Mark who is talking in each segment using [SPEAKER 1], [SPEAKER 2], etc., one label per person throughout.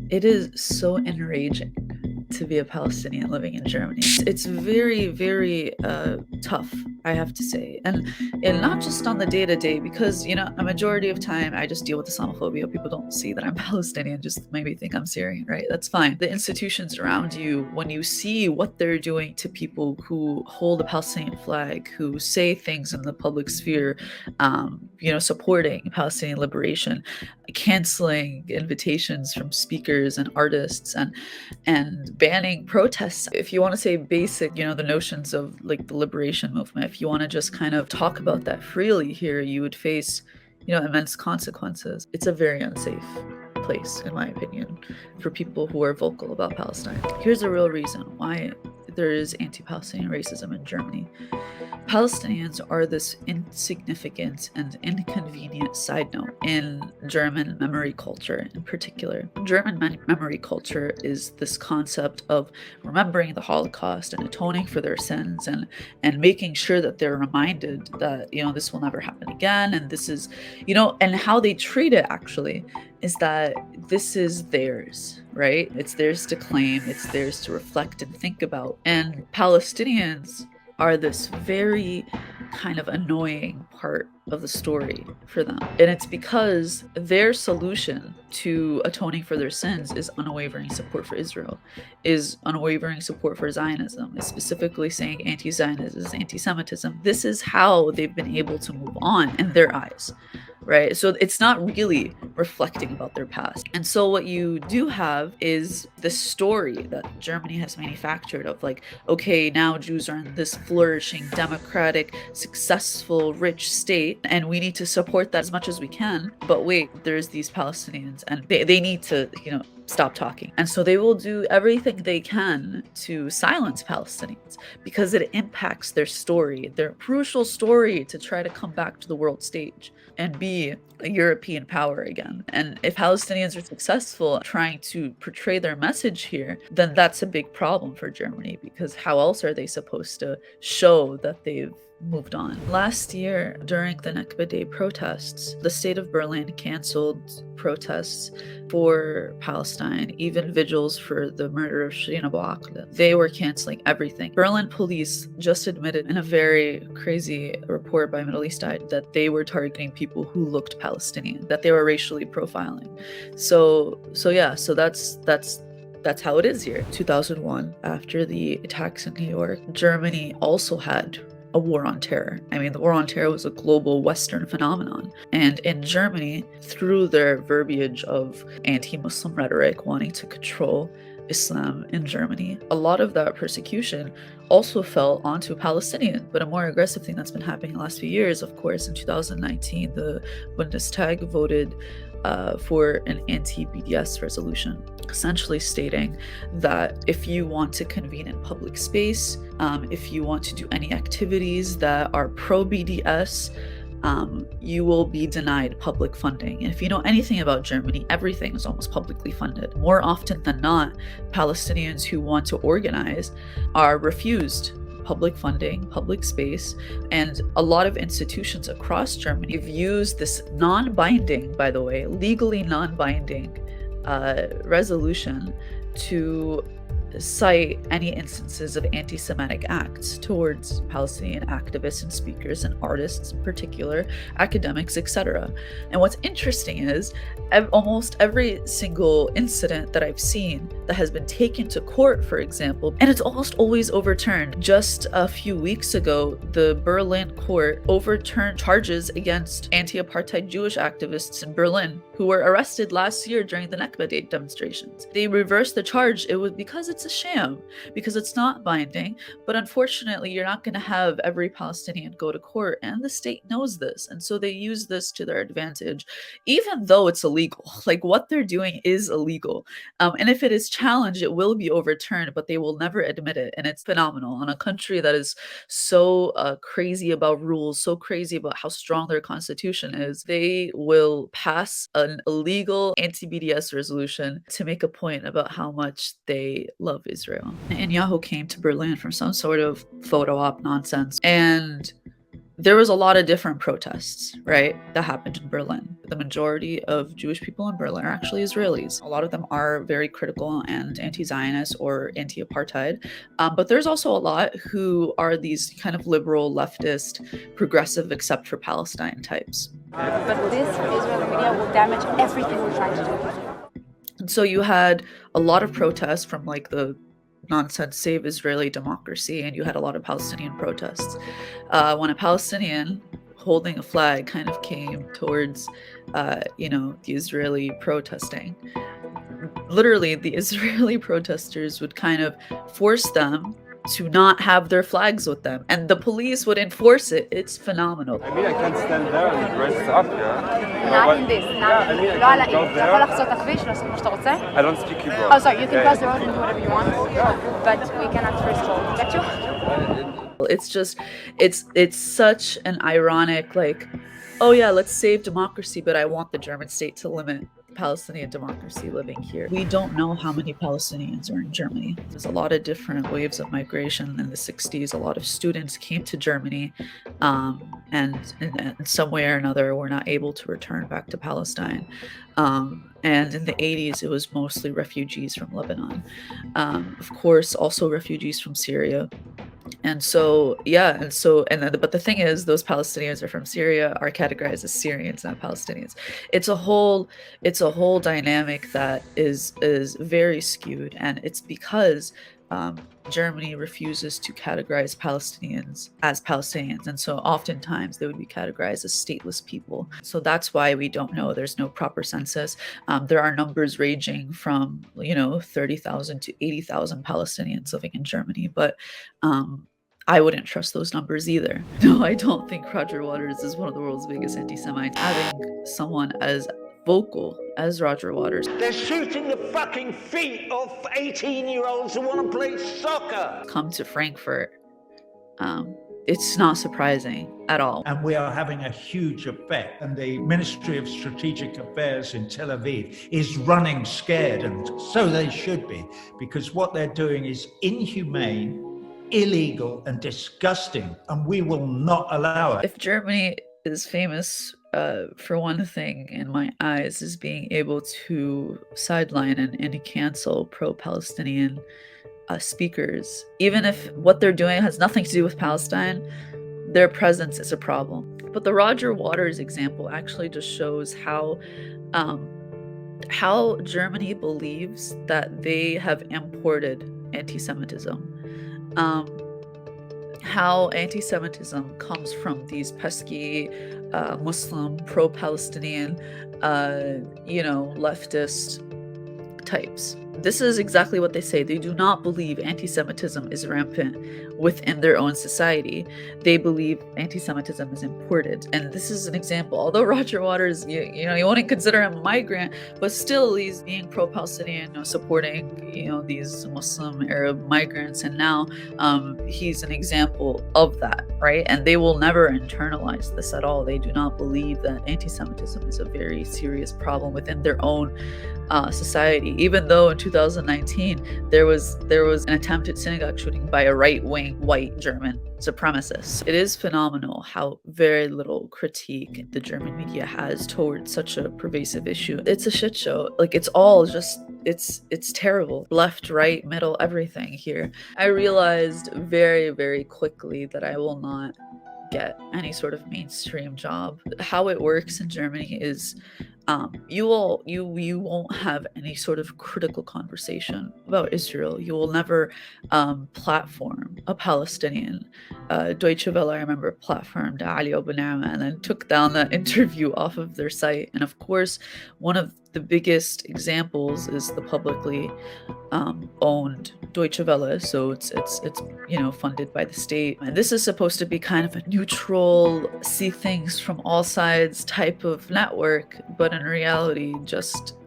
[SPEAKER 1] It is so enraging to be a Palestinian living in Germany. It's very, very tough, I have to say, and not just on the day to day, because a majority of time I just deal with Islamophobia. People don't see that I'm Palestinian, just maybe think I'm Syrian, right? That's fine. The institutions around you, when you see what they're doing to people who hold a Palestinian flag, who say things in the public sphere, supporting Palestinian liberation, canceling invitations from speakers and artists, and banning protests. If you want to say basic, the notions of like the liberation movement, if you want to just kind of talk about that freely here, you would face, immense consequences. It's a very unsafe place, in my opinion, for people who are vocal about Palestine. Here's a real reason why there is anti-Palestinian racism in Germany. Palestinians are this insignificant and inconvenient side note in German memory culture in particular. German memory culture is this concept of remembering the Holocaust and atoning for their sins, and making sure that they're reminded that, this will never happen again. And this is, and how they treat it actually is that this is theirs, right? It's theirs to claim, it's theirs to reflect and think about. And Palestinians are this very kind of annoying part of the story for them. And it's because their solution to atoning for their sins is unwavering support for Israel, is unwavering support for Zionism, is specifically saying anti-Zionism is anti-Semitism. This is how they've been able to move on in their eyes, right? So it's not really reflecting about their past. And so what you do have is this story that Germany has manufactured of like, okay, now Jews are in this flourishing, democratic, successful, rich state, and we need to support that as much as we can. But wait, there's these Palestinians, and they need to, stop talking. And so they will do everything they can to silence Palestinians because it impacts their story, their crucial story to try to come back to the world stage and be a European power again. And if Palestinians are successful trying to portray their message here, then that's a big problem for Germany, because how else are they supposed to show that they've moved on? Last year, during the Nakba Day protests, the state of Berlin canceled protests for Palestine, even vigils for the murder of Shirin Abu Akleh. They were canceling everything. Berlin police just admitted in a very crazy report by Middle East Eye that they were targeting people who looked Palestinian, that they were racially profiling. So that's how it is here. 2001, after the attacks in New York, Germany also had a war on terror. I mean, the war on terror was a global Western phenomenon. And in Germany, through their verbiage of anti-Muslim rhetoric, wanting to control Islam in Germany, a lot of that persecution also fell onto Palestinians. But a more aggressive thing that's been happening in the last few years, of course, in 2019, the Bundestag voted for an anti-BDS resolution, essentially stating that if you want to convene in public space, if you want to do any activities that are pro-BDS, you will be denied public funding. And if you know anything about Germany, everything is almost publicly funded. More often than not, Palestinians who want to organize are refused public funding, public space, and a lot of institutions across Germany have used this non-binding, by the way, legally non-binding resolution to cite any instances of anti-Semitic acts towards Palestinian activists and speakers and artists in particular, academics, etc. And what's interesting is almost every single incident that I've seen that has been taken to court, for example, and it's almost always overturned. Just a few weeks ago, the Berlin court overturned charges against anti-apartheid Jewish activists in Berlin who were arrested last year during the Nakba Day demonstrations. They reversed the charge. It was because it's a sham, because it's not binding. But unfortunately, you're not going to have every Palestinian go to court, and the state knows this. And so they use this to their advantage, even though it's illegal. Like, what they're doing is illegal. And if it is challenged, it will be overturned, but they will never admit it. And it's phenomenal. In a country that is so crazy about rules, so crazy about how strong their constitution is, they will pass an illegal anti-BDS resolution to make a point about how much they love Israel. Netanyahu came to Berlin from some sort of photo op nonsense, and there was a lot of different protests, right, that happened in Berlin. the majority of Jewish people in Berlin are actually Israelis. A lot of them are very critical and anti-Zionist or anti-apartheid, but there's also a lot who are these kind of liberal, leftist, progressive, except for Palestine types.
[SPEAKER 2] But this Israeli media will damage everything we're trying to do.
[SPEAKER 1] And so you had a lot of protests from like the nonsense Save Israeli Democracy, and you had a lot of Palestinian protests. When a Palestinian holding a flag kind of came towards, the Israeli protesting, literally the Israeli protesters would kind of force them to not have their flags with them, and the police would enforce it. It's phenomenal.
[SPEAKER 3] I mean, I can stand there and dress up, yeah.
[SPEAKER 2] Not in this.
[SPEAKER 3] I mean, I can go there. I don't speak Hebrew.
[SPEAKER 2] Oh, sorry, you can cross the road and do whatever you want, but we cannot first of all protect you.
[SPEAKER 1] It's just, it's such an ironic, like, oh yeah, let's save democracy, but I want the German state to limit Palestinian democracy living here. We don't know how many Palestinians are in Germany. There's a lot of different waves of migration in the 60s. A lot of students came to Germany, and in some way or another were not able to return back to Palestine. And in the 80s, it was mostly refugees from Lebanon. Of course, also refugees from Syria. And so, but the thing is, those Palestinians are from Syria are categorized as Syrians, not Palestinians. It's a whole dynamic that is very skewed, and it's because Germany refuses to categorize Palestinians as Palestinians, and so oftentimes they would be categorized as stateless people. So that's why we don't know. There's no proper census. There are numbers ranging from 30,000 to 80,000 Palestinians living in Germany, but I wouldn't trust those numbers either. No, I don't think Roger Waters is one of the world's biggest anti-Semites. Having someone as vocal as Roger Waters.
[SPEAKER 4] They're shooting the fucking feet of 18-year-olds who want to play soccer.
[SPEAKER 1] Come to Frankfurt. It's not surprising at all.
[SPEAKER 5] And we are having a huge effect. And the Ministry of Strategic Affairs in Tel Aviv is running scared, and so they should be, because what they're doing is inhumane, illegal, and disgusting, and we will not allow it.
[SPEAKER 1] If Germany is famous for one thing in my eyes is being able to sideline and cancel pro-Palestinian speakers, even if what they're doing has nothing to do with Palestine, their presence is a problem. But the Roger Waters example actually just shows how Germany believes that they have imported anti-Semitism. How anti-Semitism comes from these pesky Muslim, pro-Palestinian, leftist types. This is exactly what they say. They do not believe anti-Semitism is rampant within their own society. They believe anti-Semitism is imported. And this is an example. Although Roger Waters, you wouldn't consider him a migrant, but still he's being pro-Palestinian, supporting, these Muslim Arab migrants. And now he's an example of that, right? And they will never internalize this at all. They do not believe that anti-Semitism is a very serious problem within their own society, even though in 2019 there was an attempted synagogue shooting by a right-wing white German supremacist. It is phenomenal how very little critique the German media has towards such a pervasive issue. It's a shit show. Like, it's all just, it's terrible. Left, right, middle, everything here. I realized very, very quickly that I will not get any sort of mainstream job. How it works in Germany is you won't have any sort of critical conversation about Israel. You will never platform a Palestinian. Deutsche Welle, I remember, platformed Ali Obanama and then took down that interview off of their site. And of course, one of the biggest examples is the publicly owned Deutsche Welle. So it's funded by the state. And this is supposed to be kind of a neutral, see things from all sides type of network. But in reality,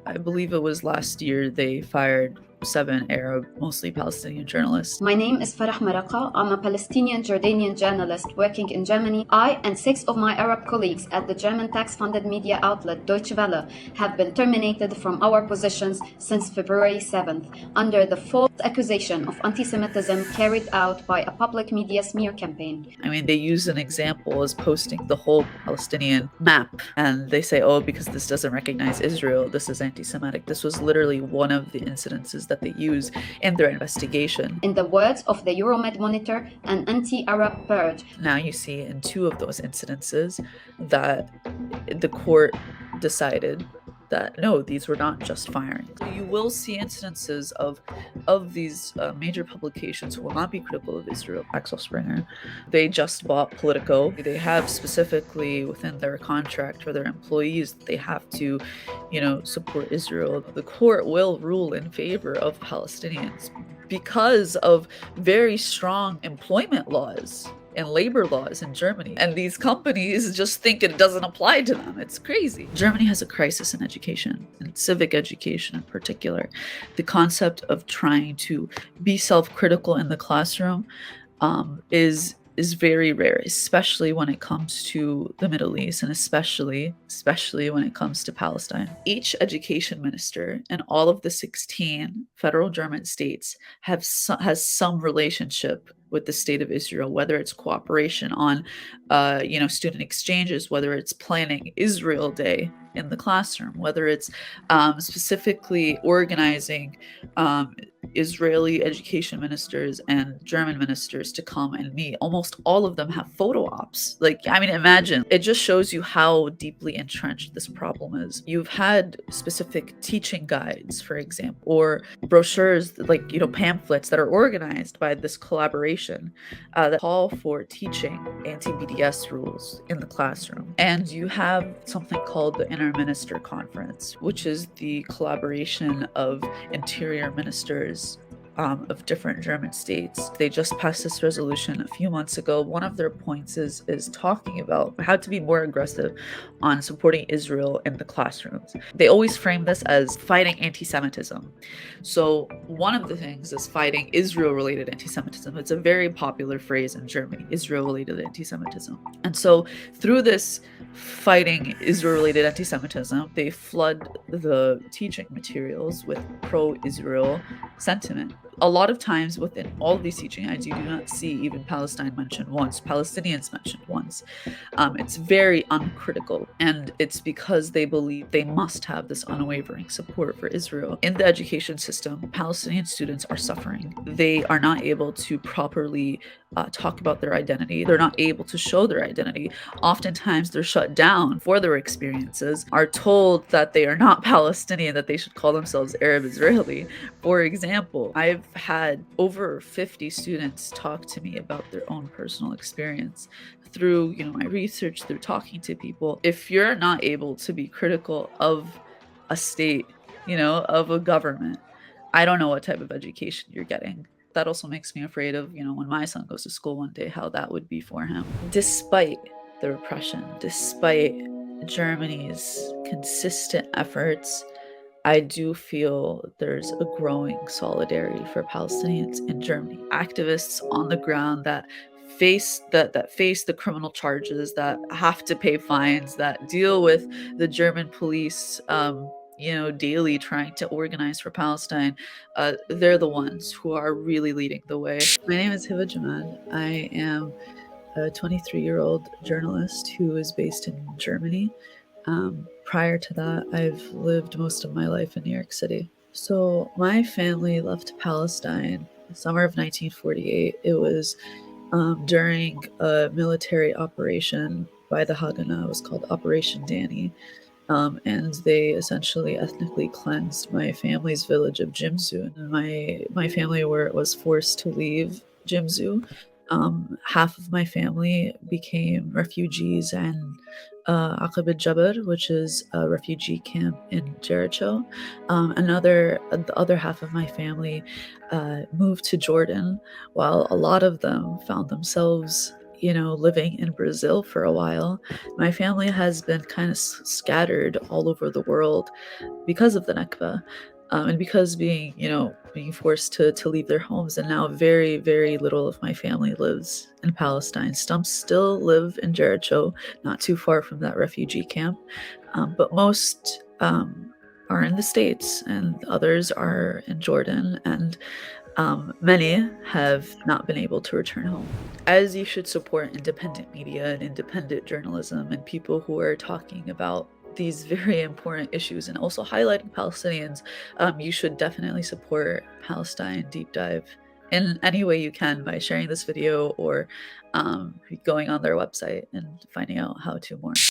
[SPEAKER 1] I believe it was last year, they fired 7 Arab, mostly Palestinian journalists.
[SPEAKER 6] My name is Farah Maraka. I'm a Palestinian Jordanian journalist working in Germany. I and 6 of my Arab colleagues at the German tax-funded media outlet Deutsche Welle have been terminated from our positions since February 7th under the false accusation of anti-Semitism carried out by a public media smear campaign.
[SPEAKER 1] I mean, they use an example as posting the whole Palestinian map, and they say, oh, because this doesn't recognize Israel, this is anti-Semitic. This was literally one of the incidences that they use in their investigation.
[SPEAKER 6] In the words of the Euromed Monitor, an anti-Arab purge.
[SPEAKER 1] Now you see in 2 of those incidences that the court decided that no, these were not just firings. You will see incidences of these major publications who will not be critical of Israel. Axel Springer, they just bought Politico. They have specifically within their contract for their employees that they have to, support Israel. The court will rule in favor of Palestinians because of very strong employment laws and labor laws in Germany. And these companies just think it doesn't apply to them. It's crazy. Germany has a crisis in education, and civic education in particular. The concept of trying to be self-critical in the classroom is very rare, especially when it comes to the Middle East, and especially when it comes to Palestine. Each education minister in all of the 16 federal German states has some relationship with the state of Israel, whether it's cooperation on, student exchanges, whether it's planning Israel Day in the classroom, whether it's specifically organizing Israeli education ministers and German ministers to come and meet. Almost all of them have photo ops. Imagine. It just shows you how deeply entrenched this problem is. You've had specific teaching guides, for example, or brochures, pamphlets that are organized by this collaboration that call for teaching anti-BDS rules in the classroom. And you have something called the Inter-Minister Conference, which is the collaboration of interior ministers of different German states. They just passed this resolution a few months ago. One of their points is talking about how to be more aggressive on supporting Israel in the classrooms. They always frame this as fighting anti-Semitism. So one of the things is fighting Israel-related anti-Semitism. It's a very popular phrase in Germany, Israel-related anti-Semitism. And so through this fighting Israel-related anti-Semitism, they flood the teaching materials with pro-Israel sentiment. A lot of times within all of these teaching aids, you do not see even Palestine mentioned once, Palestinians mentioned once. It's very uncritical, and it's because they believe they must have this unwavering support for Israel. In the education system, Palestinian students are suffering. They are not able to properly talk about their identity. They're not able to show their identity. Oftentimes they're shut down for their experiences, are told that they are not Palestinian, that they should call themselves Arab Israeli. For example, I've had over 50 students talk to me about their own personal experience through, my research, through talking to people. If you're not able to be critical of a state, of a government, I don't know what type of education you're getting. That also makes me afraid of, when my son goes to school one day, how that would be for him. Despite the repression, despite Germany's consistent efforts, I do feel there's a growing solidarity for Palestinians in Germany. Activists on the ground that face the criminal charges, that have to pay fines, that deal with the German police daily trying to organize for Palestine, they're the ones who are really leading the way. My name is Hebh Jamal. I am a 23-year-old journalist who is based in Germany. Prior to that, I've lived most of my life in New York City. So my family left Palestine the summer of 1948. It was during a military operation by the Haganah. It was called Operation Danny. And they essentially ethnically cleansed my family's village of Jimzu. My family was forced to leave Jimzu. Half of my family became refugees in Aqab Jabr, which is a refugee camp in Jericho. The other half of my family moved to Jordan, while a lot of them found themselves living in Brazil for a while. My family has been kind of scattered all over the world because of the Nakba. And because being forced to leave their homes, and now very, very little of my family lives in Palestine. Some still live in Jericho, not too far from that refugee camp, but most are in the States, and others are in Jordan, and many have not been able to return home. As you should support independent media and independent journalism and people who are talking about these very important issues and also highlighting Palestinians, you should definitely support Palestine Deep Dive in any way you can by sharing this video or going on their website and finding out how to more.